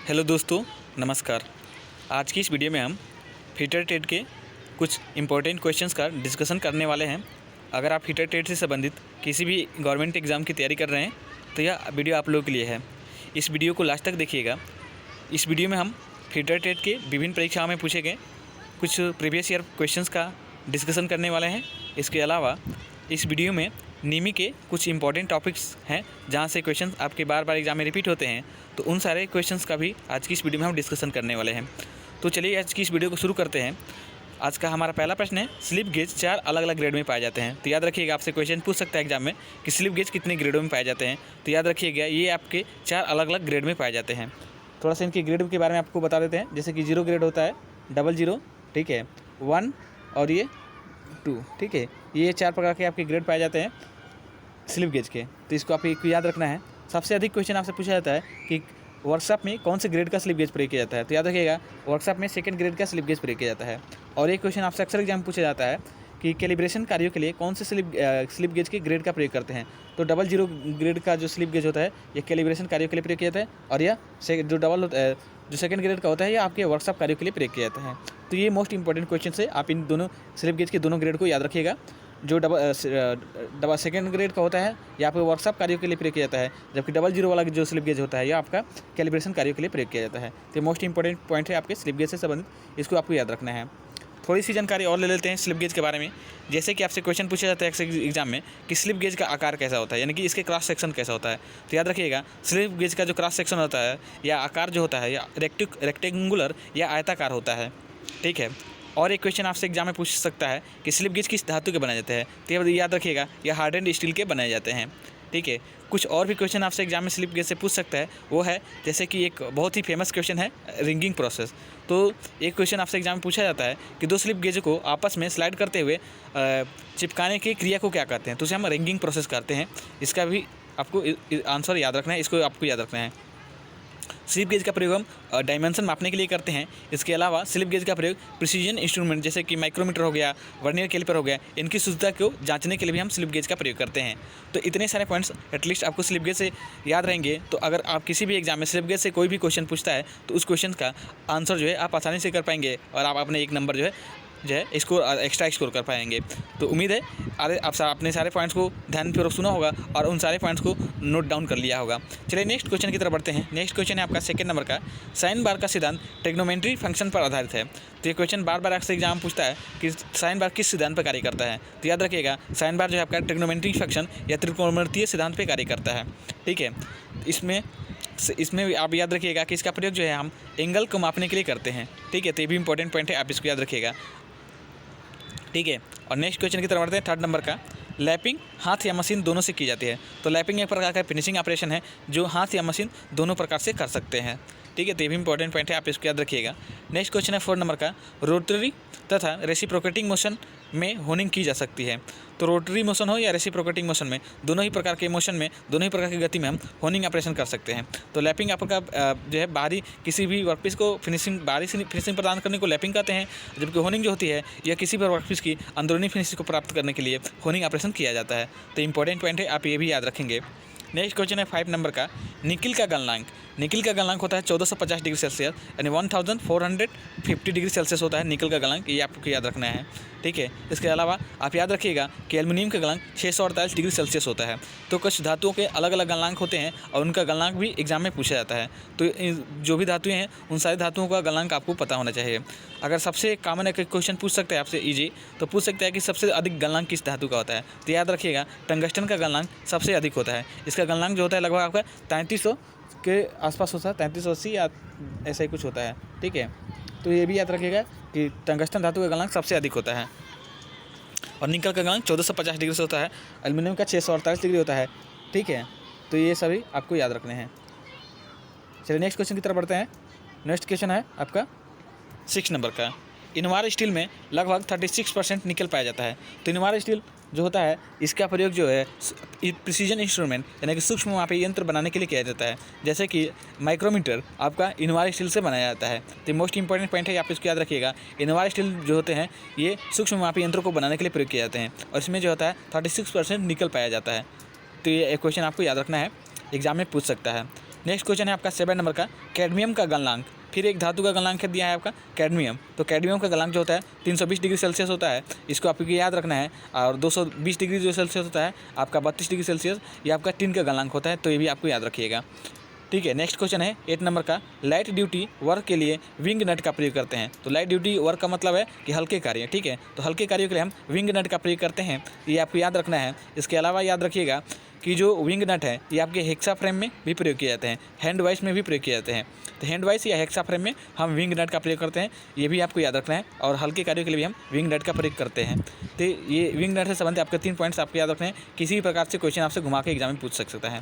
Hello दोस्तों, नमस्कार। आज की इस वीडियो में हम फिटर टेट के कुछ इम्पोर्टेंट क्वेश्चंस का डिस्कशन करने वाले हैं। अगर आप फिटर टेट से संबंधित किसी भी गवर्नमेंट एग्ज़ाम की तैयारी कर रहे हैं तो यह वीडियो आप लोगों के लिए है। इस वीडियो को लास्ट तक देखिएगा। इस वीडियो में हम फिटर टेट के विभिन्न परीक्षाओं में पूछे गए कुछ प्रीवियस ईयर क्वेश्चंस का डिस्कशन करने वाले हैं। इसके अलावा इस वीडियो में नीमी के कुछ इंपॉर्टेंट टॉपिक्स हैं जहां से क्वेश्चंस आपके बार बार एग्जाम में रिपीट होते हैं, तो उन सारे क्वेश्चंस का भी आज की इस वीडियो में हम डिस्कशन करने वाले हैं। तो चलिए आज की इस वीडियो को शुरू करते हैं। आज का हमारा पहला प्रश्न है, स्लिप गेज 4 अलग अलग ग्रेड में पाए जाते हैं। तो याद रखिएगा, आपसे क्वेश्चन पूछ सकता है एग्जाम में कि स्लिप गेज कितने ग्रेडों में पाए जाते हैं। तो याद रखिएगा, ये आपके 4 अलग अलग ग्रेड में पाए जाते हैं। थोड़ा सा इनके ग्रेड के बारे में आपको बता देते हैं। जैसे कि 0 ग्रेड होता है, 00, ठीक है, 1 और ये 2, ठीक है। ये 4 प्रकार के आपके ग्रेड पाए जाते हैं स्लिप गेज के। तो इसको आपको याद रखना है। सबसे अधिक क्वेश्चन आपसे पूछा जाता है कि वर्कशॉप में कौन से ग्रेड का स्लिप गेज प्रयोग किया जाता है। तो याद रखिएगा, वर्कशॉप में 2nd ग्रेड का स्लिप गेज प्रयोग किया जाता है। और एक क्वेश्चन आपसे अक्सर एग्जाम में पूछा जाता है कि कैलिब्रेशन कार्यों के लिए कौन से स्लिप गेज के ग्रेड का प्रयोग करते हैं। तो 00 ग्रेड का जो स्लिप गेज होता है ये कैलिब्रेशन कार्यों के लिए प्रयोग किया जाता है, और यह जो जो 2nd ग्रेड का होता है ये आपके वर्कशॉप कार्यों के लिए प्रयोग किया जाता है। तो ये मोस्ट इंपॉर्टेंट क्वेश्चन है। आप इन दोनों स्लिप गेज के दोनों ग्रेड को याद रखिएगा। जो 2nd ग्रेड का होता है ये आपके वर्कशॉप कार्यों के लिए प्रयोग किया जाता है, जबकि 00 वाला जो स्लिप गेज होता है ये आपका कैलिब्रेशन कार्यों के लिए प्रयोग किया जाता है। तो मोस्ट इंपॉर्टेंट पॉइंट है आपके स्लिप गेज से संबंधित, इसको आपको याद रखना है। थोड़ी सी जानकारी और ले लेते हैं स्लिप गेज के बारे में। जैसे कि आपसे क्वेश्चन पूछा जाता है एग्जाम में कि स्लिप गेज का आकार कैसा होता है, यानी कि इसके क्रॉस सेक्शन कैसा होता है। तो याद रखिएगा, स्लिप गेज का जो क्रॉस सेक्शन होता है या आकार जो होता है या रेक्टेंगुलर या आयताकार होता है, ठीक है। और एक क्वेश्चन आपसे एग्जाम में पूछ सकता है कि स्लिप गेज किस धातु के बनाए जाते हैं। तो याद रखिएगा, यह हार्डन्ड स्टील के बनाए जाते हैं, ठीक है। कुछ और भी क्वेश्चन आपसे एग्जाम में स्लिप गेज से पूछ सकता है, वो है जैसे कि एक बहुत ही फेमस क्वेश्चन है रिंगिंग प्रोसेस। तो एक क्वेश्चन आपसे एग्जाम में पूछा जाता है कि 2 स्लिप गेज को आपस में स्लाइड करते हुए चिपकाने की क्रिया को क्या कहते हैं। तो उसे हम रिंगिंग प्रोसेस करते हैं। इसका भी आपको आंसर याद रखना है, इसको आपको याद रखना है। स्लिप गेज का प्रयोग हम डायमेंशन मापने के लिए करते हैं। इसके अलावा स्लिप गेज का प्रयोग प्रिसीजन इंस्ट्रूमेंट जैसे कि माइक्रोमीटर हो गया, वर्नियर कैलिपर हो गया, इनकी शुद्धता को जांचने के लिए भी हम स्लिप गेज का प्रयोग करते हैं। तो इतने सारे पॉइंट्स एटलीस्ट आपको स्लिप गेज से याद रहेंगे। तो अगर आप किसी भी एग्जाम में स्लिप गेज से कोई भी क्वेश्चन पूछता है तो उस क्वेश्चन का आंसर जो है आप आसानी से कर पाएंगे और आप अपने 1 नंबर जो है स्कोर एक्स्ट्रा स्कोर कर पाएंगे। तो उम्मीद है आप अपने सारे पॉइंट्स को ध्यानपूर्वक सुना होगा और उन सारे पॉइंट्स को नोट डाउन कर लिया होगा। चलिए नेक्स्ट क्वेश्चन की तरफ बढ़ते हैं। नेक्स्ट क्वेश्चन है आपका 2nd नंबर का, साइन बार का सिद्धांत ट्रिग्नोमेट्री फंक्शन पर आधारित है। तो ये क्वेश्चन बार बार आपसे एग्जाम पूछता है कि साइन बार किस सिद्धांत पर कार्य करता है। तो याद रखिएगा, साइन बार जो है आपका ट्रिग्नोमेट्री फंक्शन या त्रिकोणमितीय सिद्धांत पर कार्य करता है, ठीक है। इसमें आप याद रखिएगा कि इसका प्रयोग जो है हम एंगल को मापने के लिए करते हैं, ठीक है। तो ये भी इंपॉर्टेंट पॉइंट है, आप इसको याद रखिएगा, ठीक है। और नेक्स्ट क्वेश्चन की तरफ बढ़ते हैं 3rd नंबर का, लैपिंग हाथ या मशीन दोनों से की जाती है। तो लैपिंग एक प्रकार का फिनिशिंग ऑपरेशन है जो हाथ या मशीन दोनों प्रकार से कर सकते हैं, ठीक है। तो ये भी इंपॉर्टेंट पॉइंट है, आप इसको याद रखिएगा। नेक्स्ट क्वेश्चन है 4 नंबर का, रोटरी तथा रेसिप्रोकेटिंग मोशन में होनिंग की जा सकती है। तो रोटरी मोशन हो या रेसिप्रोकेटिंग मोशन में, दोनों ही प्रकार के मोशन में, दोनों ही प्रकार की गति में हम होनिंग ऑपरेशन कर सकते हैं। तो लैपिंग आपका जो है बाहरी किसी भी वर्कपीस को बाहरी से फिनिशिंग प्रदान करने को लैपिंग कहते हैं, जबकि होनिंग जो होती है यह किसी भी वर्कपीस की अंदरूनी फिनिशिंग को प्राप्त करने के लिए होनिंग ऑपरेशन किया जाता है। तो इंपॉर्टेंट पॉइंट है, आप ये भी याद रखेंगे। नेक्स्ट क्वेश्चन है 5 नंबर का, निकिल का गलनांक। निकिल का गलनांक होता है 1450 डिग्री सेल्सियस, यानी 1450 डिग्री सेल्सियस होता है निकल का गलनांक, ये आपको याद रखना है, ठीक है। इसके अलावा आप याद रखिएगा कि एल्युमिनियम का गलनांक 648 डिग्री सेल्सियस होता है। तो कुछ धातुओं के अलग अलग गलनांक होते हैं और उनका गलनांक भी एग्जाम में पूछा जाता है। तो जो भी धातुएं हैं उन सारी धातुओं का गलनांक आपको पता होना चाहिए। अगर सबसे कॉमन एक क्वेश्चन पूछ सकता है आपसे ईजी, तो पूछ सकता है कि सबसे अधिक गलनांक किस धातु का होता है। तो याद रखिएगा, टंगस्टन का गलनांक सबसे अधिक होता है। इसका गलनांक जो होता है लगभग आपका 3300 के आसपास होता है, 3380 या ऐसा ही कुछ होता है, ठीक है। तो ये भी याद रखिएगा कि टंगस्टन धातु का गलनांक सबसे अधिक होता है और निकल का गलनांक 1450 डिग्री से होता है, एल्युमिनियम का 648 डिग्री होता है, ठीक है। तो ये सभी आपको याद रखने हैं। चलिए नेक्स्ट क्वेश्चन की तरफ बढ़ते हैं। नेक्स्ट क्वेश्चन है आपका 6 नंबर का, इनवार स्टील में लगभग 36% निकल पाया जाता है। तो इनवार स्टील जो होता है इसका प्रयोग जो है प्रिसीजन इंस्ट्रूमेंट यानी कि सूक्ष्म मापी यंत्र बनाने के लिए किया जाता है। जैसे कि माइक्रोमीटर आपका इनवार स्टील से बनाया जाता है। तो मोस्ट इंपॉर्टेंट पॉइंट है, आप इसको याद रखिएगा। इनवार स्टील जो होते हैं ये सूक्ष्म मापी यंत्रों को बनाने के लिए प्रयोग किए जाते हैं और इसमें जो होता है 36% निकल पाया जाता है। तो ये एक क्वेश्चन आपको याद रखना है, एग्जाम में पूछ सकता है। नेक्स्ट क्वेश्चन है आपका 7 नंबर का, कैडमियम का गलनांक। फिर एक धातु का गलनांक दिया है आपका कैडमियम। तो कैडमियम का गलनांक जो होता है 320 डिग्री सेल्सियस होता है, इसको आपको याद रखना है। और 220 डिग्री जो सेल्सियस होता है आपका 32 डिग्री सेल्सियस, ये आपका टिन का गलनांक होता है, तो ये भी आपको याद रखिएगा। ठीक है, नेक्स्ट क्वेश्चन है 8 नंबर का, लाइट ड्यूटी वर्क के लिए विंग नट का प्रयोग करते हैं। तो लाइट ड्यूटी वर्क का मतलब है कि हल्के कार्य। ठीक है, तो हल्के कार्यों के लिए हम विंग नट का प्रयोग करते हैं, ये आपको याद रखना है। इसके अलावा याद रखिएगा कि जो विंग नट है ये आपके हेक्सा फ्रेम में भी प्रयोग किए जाते हैं, हैंड वाइस में भी प्रयोग किए जाते हैं। तो हैंड वाइस या हेक्सा फ्रेम में हम विंग नट का प्रयोग करते हैं, ये भी आपको याद रखना है। और हल्के कार्यों के लिए भी हम विंग नट का प्रयोग करते हैं। तो ये विंग नट से संबंधित आपके 3 पॉइंट्स आपको याद रखने हैं। किसी भी प्रकार से क्वेश्चन आपसे घुमा के एग्जाम में पूछ सकता है।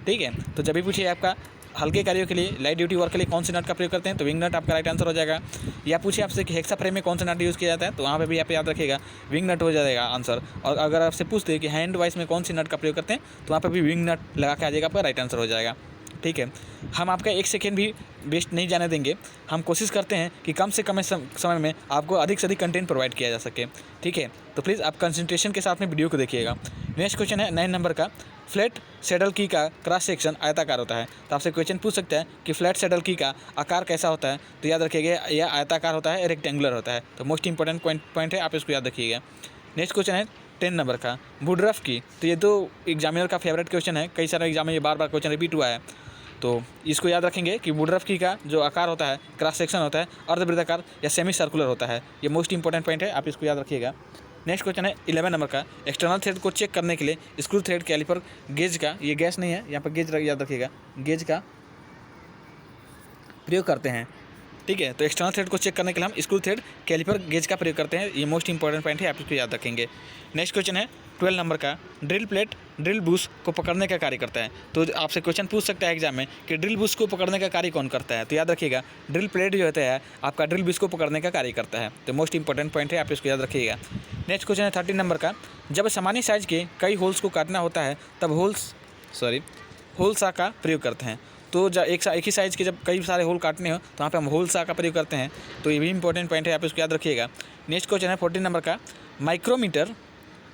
ठीक है, तो जब भी पूछिए आपका हल्के कार्यों के लिए लाइट ड्यूटी वर्क के लिए कौन से नट का प्रयोग करते हैं, तो विंग नट आपका राइट आंसर हो जाएगा। या पूछिए आपसे कि हेक्सा फ्रेम में कौन सा नट यूज़ किया जाता है, तो वहाँ पे भी आप याद रखिएगा विंग नट हो जाएगा आंसर। और अगर आपसे पूछते हैं कि हैंड वाइस में कौन सी नट का प्रयोग करते हैं, तो वहाँ पर भी विंग नट लगा के आ जाएगा, आपका राइट आंसर हो जाएगा। ठीक है, हम आपका 1 सेकेंड भी वेस्ट नहीं जाने देंगे। हम कोशिश करते हैं कि कम से कम समय में आपको अधिक से अधिक कंटेंट प्रोवाइड किया जा सके। ठीक है, तो प्लीज़ आप कंसंट्रेशन के साथ में वीडियो को देखिएगा। नेक्स्ट क्वेश्चन है 9 नंबर का, फ्लैट सैडल की का क्रॉस सेक्शन आयताकार होता है। तो आपसे क्वेश्चन पूछ सकता है कि फ्लैट सैडल की का आकार कैसा होता है, तो याद रखिएगा यह आयताकार होता है, रेक्टेंगुलर होता है। तो मोस्ट इंपॉर्टेंट पॉइंट है, आप इसको याद रखिएगा। नेक्स्ट क्वेश्चन है 10 नंबर का, वुडरफ की। तो ये तो एग्जामिनर का फेवरेट क्वेश्चन है, कई सारे एग्जाम में ये बार बार क्वेश्चन रिपीट हुआ है। तो इसको याद रखेंगे कि वुडरफ की का जो आकार होता है, क्रॉस सेक्शन होता है, अर्धवृत्ताकार या सेमी सर्कुलर होता है। ये मोस्ट इंपॉर्टेंट पॉइंट है, आप इसको याद रखिएगा। नेक्स्ट क्वेश्चन है 11 नंबर का, एक्सटर्नल थ्रेड को चेक करने के लिए स्क्रू थ्रेड कैलिपर गेज का, ये गैस नहीं है, यहाँ पर गेज याद रखिएगा, गेज का प्रयोग करते हैं। ठीक है, तो एक्सटर्नल थ्रेड को चेक करने के लिए हम स्क्रू थ्रेड कैलिपर गेज का प्रयोग करते हैं, ये मोस्ट इंपॉर्टेंट पॉइंट है, आप इसको याद रखेंगे। नेक्स्ट क्वेश्चन है 12 नंबर का, ड्रिल प्लेट ड्रिल बुश को पकड़ने का कार्य करता है। तो आपसे क्वेश्चन पूछ सकता है एग्जाम में कि ड्रिल बुश को पकड़ने का कार्य कौन करता है, तो याद रखिएगा ड्रिल प्लेट जो होता है आपका ड्रिल बुश को पकड़ने का कार्य करता है। तो मोस्ट इंपॉर्टेंट पॉइंट है, आप इसको याद रखिएगा। नेक्स्ट क्वेश्चन है 13 नंबर का, जब सामान्य साइज के कई होल्स को काटना होता है तब होल सा का प्रयोग करते हैं। तो जब एक ही साइज़ के जब कई सारे होल काटने हो तो वहाँ पे हम होल सा का प्रयोग करते हैं। तो ये भी इंपॉर्टेंट पॉइंट है, आप इसको याद रखिएगा। नेक्स्ट क्वेश्चन है 14 नंबर का, माइक्रोमीटर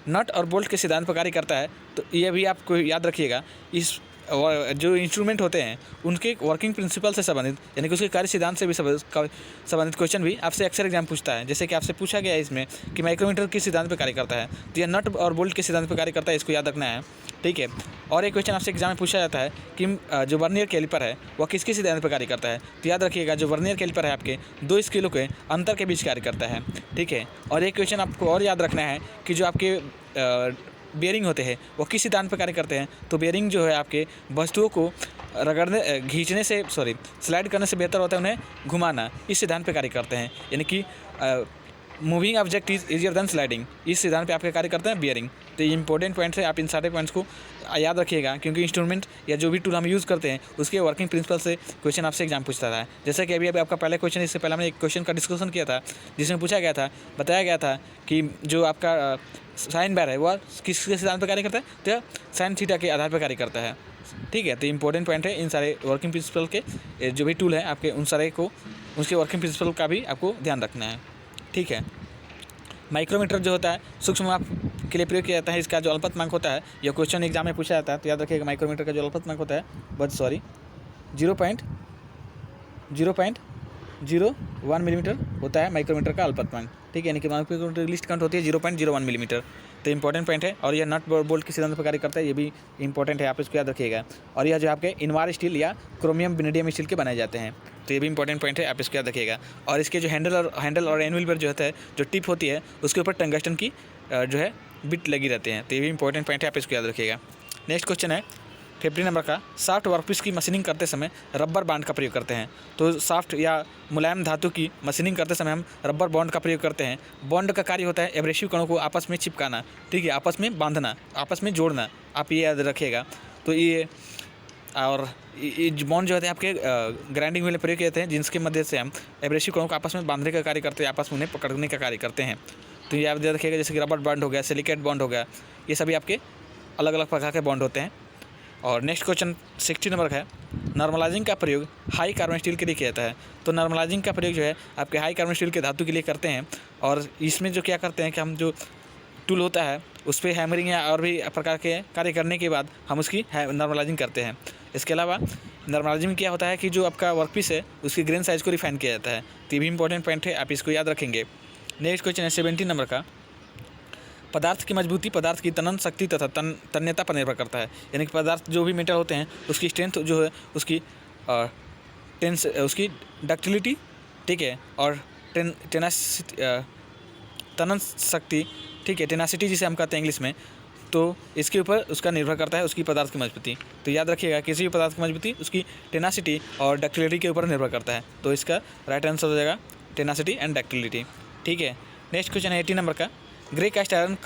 नट और बोल्ट के सिद्धांत पर कार्य करता है। तो ये भी आपको याद रखिएगा। इस जो इंस्ट्रूमेंट होते हैं उनके वर्किंग प्रिंसिपल से संबंधित, यानी कि उसके कार्य सिद्धांत से भी संबंधित क्वेश्चन भी आपसे अक्सर एग्जाम पूछता है। जैसे कि आपसे पूछा गया है इसमें कि माइक्रोमीटर किस सिद्धांत पर कार्य करता है, तो यह नट और बोल्ट के सिद्धांत पर कार्य करता है, इसको याद रखना है। ठीक है, और एक क्वेश्चन आपसे एग्जाम में पूछा जाता है कि जो वर्नियर कैलिपर है वह किसके सिद्धांत पर कार्य करता है, तो याद रखिएगा जो वर्नियर कैलिपर है आपके 2 स्केलों के अंतर के बीच कार्य करता है। ठीक है, और एक क्वेश्चन आपको और याद रखना है कि जो आपके बेयरिंग होते हैं वो किस सिद्धांत पर कार्य करते हैं, तो बेयरिंग जो है आपके वस्तुओं को स्लाइड करने से बेहतर होता है उन्हें घुमाना, इस सिद्धांत पर कार्य करते हैं। यानी कि moving object is easier than sliding, इस सिद्धांत पे आपके कार्य करते हैं बेयरिंग। तो ये इंपॉर्टेंट पॉइंट्स है, आप इन सारे पॉइंट्स को याद रखिएगा, क्योंकि इंस्ट्रूमेंट या जो भी टूल हम यूज़ करते हैं उसके वर्किंग प्रिंसिपल से क्वेश्चन आपसे एग्जाम पूछता था। जैसे कि अभी आपका पहला क्वेश्चन, इससे पहले हमने एक क्वेश्चन का डिस्कशन किया था जिसमें बताया गया था कि जो आपका साइन बार है वह किसके सिद्धांत पर कार्य करता है, तो साइन थीटा के आधार पर कार्य करता है। ठीक है, तो इंपॉर्टेंट पॉइंट है, इन सारे वर्किंग प्रिंसिपल के जो भी टूल है आपके उन सारे को उसके वर्किंग प्रिंसिपल का भी आपको ध्यान रखना है। ठीक है, माइक्रोमीटर जो होता है सूक्ष्म माप के लिए प्रयोग किया जाता है। इसका जो अल्पतमांक होता है, यह क्वेश्चन एग्जाम में पूछा जाता है, तो याद रखिएगा माइक्रोमीटर का जो अल्पतमांक होता है 0.01 मिलीमीटर होता है माइक्रोमीटर का अल्पतमांक। ठीक है, यानी कि माइक्रोमीटर की लिस्ट काउंट होती है 0.01 मिलीमीटर। तो इंपॉर्टेंट पॉइंट है, और यह नट बोल्ट के सिद्धांत पर कार्य करता है, ये भी इंपॉर्टेंट है, आप इसको याद रखिएगा। और यह जो आपके इनवार स्टील या क्रोमियम वेनेडियम स्टील के बनाए जाते हैं, तो ये भी इंपॉर्टेंट पॉइंट है, आप इसको याद रखिएगा। और इसके जो हैंडल और एनुअल पर जो होता है, जो टिप होती है उसके ऊपर टंगस्टन की जो है बिट लगी रहती हैं, तो ये भी इंपॉर्टेंट पॉइंट है, आप इसको याद रखिएगा। नेक्स्ट क्वेश्चन है 15 नंबर का, सॉफ्ट वर्कपीस की मशीनिंग करते समय रबर बांड का प्रयोग करते हैं। तो सॉफ्ट या मुलायम धातु की मशीनिंग करते समय हम रबर बॉन्ड का प्रयोग करते हैं। बॉन्ड का कार्य होता है एब्रेसिव कणों को आपस में चिपकाना, ठीक है, आपस में बांधना, आपस में जोड़ना, आप ये याद रखिएगा। तो ये और ये बॉन्ड जो होते हैं आपके ग्राइंडिंग में प्रयोग किए जाते हैं, जिसके मदद से हम एब्रेसिव कणों को आपस में बांधने का कार्य करते हैं, आपस में उन्हें पकड़ने का कार्य करते हैं। तो ये आप याद रखिएगा, जैसे कि रबर बॉन्ड हो गया, सिलिकेट बॉन्ड हो गया, ये सभी आपके अलग अलग प्रकार के बॉन्ड होते हैं। और नेक्स्ट क्वेश्चन 60 नंबर का है, नॉर्मलाइजिंग का प्रयोग हाई कार्बन स्टील के लिए किया जाता है। तो नॉर्मलाइजिंग का प्रयोग जो है आपके हाई कार्बन स्टील के धातु के लिए करते हैं, और इसमें जो क्या करते हैं कि हम जो टूल होता है उस पर हैमरिंग या और भी प्रकार के कार्य करने के बाद हम उसकी नॉर्मलाइजिंग करते हैं। इसके अलावा नॉर्मलॉजी में क्या होता है कि जो आपका वर्क पीस है उसकी ग्रेन साइज़ को रिफाइन किया जाता है। तो ये भी इंपॉर्टेंट पॉइंट है, आप इसको याद रखेंगे। नेक्स्ट क्वेश्चन है 17 नंबर का, पदार्थ की मजबूती पदार्थ की तनन शक्ति तथा तन्यता पर निर्भर करता है। यानी कि पदार्थ जो भी मेटल होते हैं उसकी स्ट्रेंथ जो है उसकी उसकी डक्टिलिटी, ठीक है, और तनन शक्ति, ठीक है, टेनासिटी जिसे हम कहते हैं इंग्लिश में, तो इसके ऊपर उसका निर्भर करता है उसकी पदार्थ की मजबूती। तो याद रखिएगा किसी भी पदार्थ की मजबूती उसकी टेनासिटी और डक्टिलिटी के ऊपर निर्भर करता है। तो इसका राइट आंसर हो जाएगा टेनासिटी एंड डक्टिलिटी, ठीक है। नेक्स्ट क्वेश्चन है 18 नंबर का, ग्रे कास्ट आयरन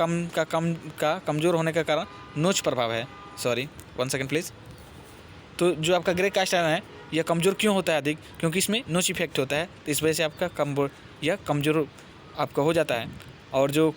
कमज़ोर होने का कारण नोच प्रभाव है। Sorry, 1 second please. तो जो आपका ग्रे कास्ट आयरन है यह कमज़ोर क्यों होता है अधिक? क्योंकि इसमें नोच इफेक्ट होता है, तो इस वजह से आपका कमज़ोर आपका हो जाता है। और जो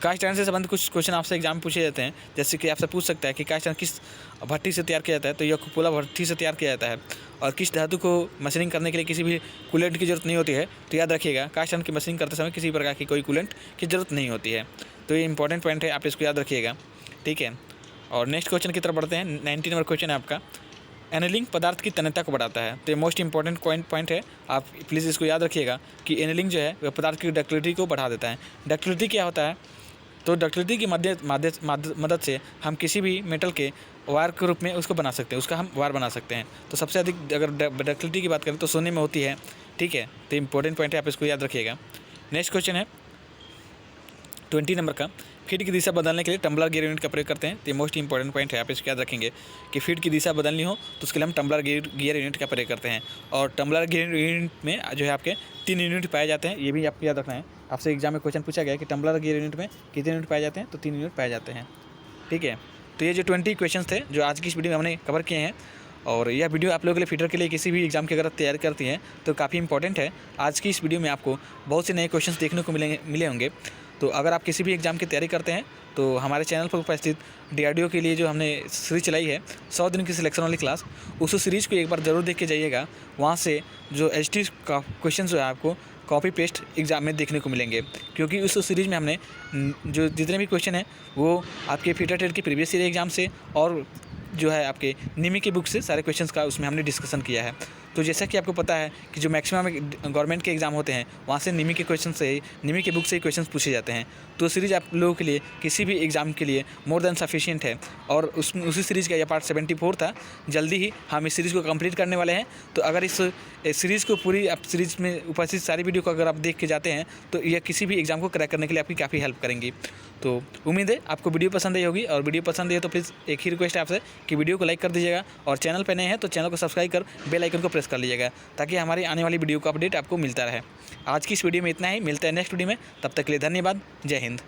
कास्ट आयरन से संबंधित कुछ क्वेश्चन आपसे एग्जाम में पूछे जाते हैं, जैसे कि आपसे पूछ सकता है कि कास्ट आयरन किस भट्टी से तैयार किया जाता है, तो यह कुपोला भट्टी से तैयार किया जाता है। और किस धातु को मशीनिंग करने के लिए किसी भी कूलेंट की ज़रूरत नहीं होती है। तो याद रखिएगा कास्ट आयरन की मशीनिंग करते समय किसी प्रकार की कोई कूलेंट की ज़रूरत नहीं होती है। तो ये इंपॉर्टेंट पॉइंट है, आप इसको याद रखिएगा, ठीक है। और नेक्स्ट क्वेश्चन की तरफ बढ़ते हैं। 19 नंबर क्वेश्चन है आपका, एनिलिंग पदार्थ की तन्यता को बढ़ाता है। तो ये मोस्ट इंपॉर्टेंट पॉइंट है, आप प्लीज़ इसको याद रखिएगा कि एनिलिंग जो है वह पदार्थ की डक्टिलिटी को बढ़ा देता है। डक्टिलिटी क्या होता है? तो डक्टिलिटी की मदद से हम किसी भी मेटल के वायर के रूप में उसको बना सकते हैं, उसका हम वायर बना सकते हैं। तो सबसे अधिक अगर डक्टिलिटी की बात करें तो सोने में होती है, ठीक है। तो इंपॉर्टेंट पॉइंट है, आप इसको याद रखिएगा। नेक्स्ट क्वेश्चन है 20 नंबर का, फीड की दिशा बदलने के लिए टम्बलर गियर यूनिट का प्रयोग करते हैं। तो ये मोस्ट इंपॉर्टेंट पॉइंट है, आप इसको याद रखेंगे कि फीड की दिशा बदलनी हो तो उसके लिए हम टम्बलर गियर यूनिट का प्रयोग करते हैं। और टम्बलर गियर यूनिट में जो है आपके 3 यूनिट पाए जाते हैं, ये भी आपको याद रखना है। आपसे एग्जाम में क्वेश्चन पूछा गया कि टम्बलर गियर यूनिट में कितने यूनिट पाए जाते हैं, तो 3 यूनिट पाए जाते हैं, ठीक है। तो ये जो 20 क्वेश्चन थे जो आज की इस वीडियो में हमने कवर किए हैं, और यह वीडियो आप लोगों के लिए फीडर के लिए किसी भी एग्जाम की अगर तैयारी करती हैं तो काफ़ी इंपॉर्टेंट है। आज की इस वीडियो में आपको बहुत से नए क्वेश्चंस देखने को मिले होंगे। तो अगर आप किसी भी एग्जाम की तैयारी करते हैं तो हमारे चैनल पर उपस्थित DRDO के लिए जो हमने सीरीज चलाई है 100 दिन की सिलेक्शन वाली क्लास, उस सीरीज़ को एक बार ज़रूर देख के जाइएगा। वहाँ से जो HT का क्वेश्चन जो है आपको कॉपी पेस्ट एग्जाम में देखने को मिलेंगे, क्योंकि उस सीरीज़ में हमने जो जितने भी क्वेश्चन हैं वो आपके फीडर टेट के प्रीवियस ईयर एग्जाम से और जो है आपके निमी की बुक से सारे क्वेश्चंस का उसमें हमने डिस्कशन किया है। तो जैसा कि आपको पता है कि जो मैक्सिमम गवर्नमेंट के एग्जाम होते हैं वहाँ से निमी के क्वेश्चन से निमी के बुक से ही क्वेश्चंस पूछे जाते हैं। तो सीरीज़ आप लोगों के लिए किसी भी एग्जाम के लिए मोर देन सफिशिएंट है। और उसी सीरीज़ का यह पार्ट 74 था। जल्दी ही हम इस सीरीज़ को कंप्लीट करने वाले हैं। तो अगर इस सीरीज़ को पूरी आप सीरीज़ में उपस्थित सारी वीडियो को अगर आप देख के जाते हैं तो यह किसी भी एग्जाम को क्रैक करने के लिए आपकी काफ़ी हेल्प करेंगी। तो उम्मीद है आपको वीडियो पसंद आई होगी, और वीडियो पसंद आई है तो प्लीज़ एक ही रिक्वेस्ट है आपसे कि वीडियो को लाइक कर दीजिएगा, और चैनल पर नए हैं तो चैनल को सब्सक्राइब कर बेल आइकन को प्रेस कर लीजिएगा, ताकि हमारी आने वाली वीडियो का अपडेट आपको मिलता रहे। आज की इस वीडियो में इतना ही, मिलता है नेक्स्ट वीडियो में, तब तक के लिए धन्यवाद। जय हिंद।